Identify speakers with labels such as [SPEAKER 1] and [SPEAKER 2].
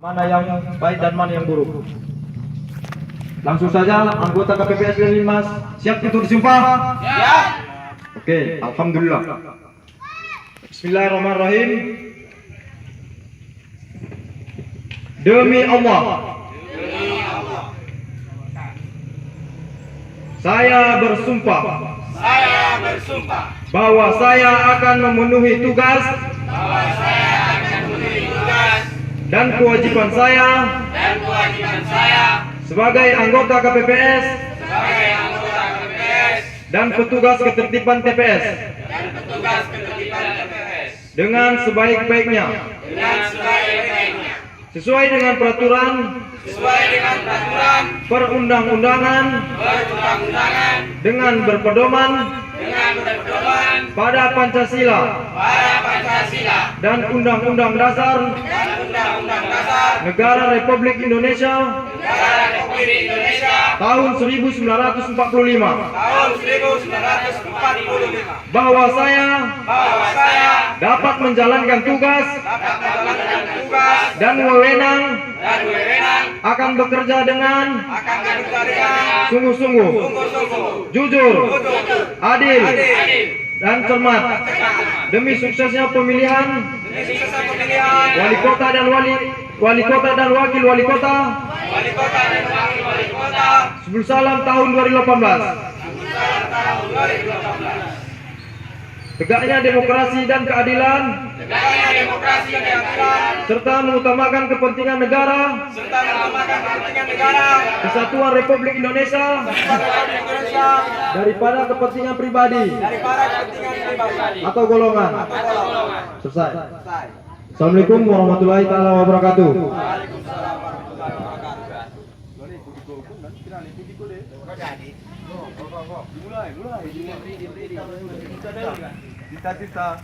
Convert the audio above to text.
[SPEAKER 1] Mana yang baik dan mana yang buruk. Langsung saja anggota KPPS Limas siap untuk disumpah?
[SPEAKER 2] Ya.
[SPEAKER 1] Oke, alhamdulillah. Bismillahirrahmanirrahim. Demi Allah. Saya bersumpah bahwa saya akan memenuhi tugas dan kewajiban saya sebagai anggota KPPS dan petugas ketertiban TPS dengan sebaik-baiknya sesuai dengan peraturan perundang-undangan dengan berpedoman pada Pancasila dan Undang-Undang Dasar Negara Republik Indonesia tahun 1945 bahwa saya dapat menjalankan tugas dan wewenang akan bekerja dengan sungguh-sungguh, jujur, adil, dan cermat demi suksesnya pemilihan wali kota dan wakil wali kota sebelum salam tahun 2018. Tegaknya demokrasi dan keadilan serta mengutamakan kepentingan negara Kesatuan Republik Indonesia daripada kepentingan pribadi atau golongan. Selesai. Assalamualaikum warahmatullahi taala wabarakatuh. Cita-cita.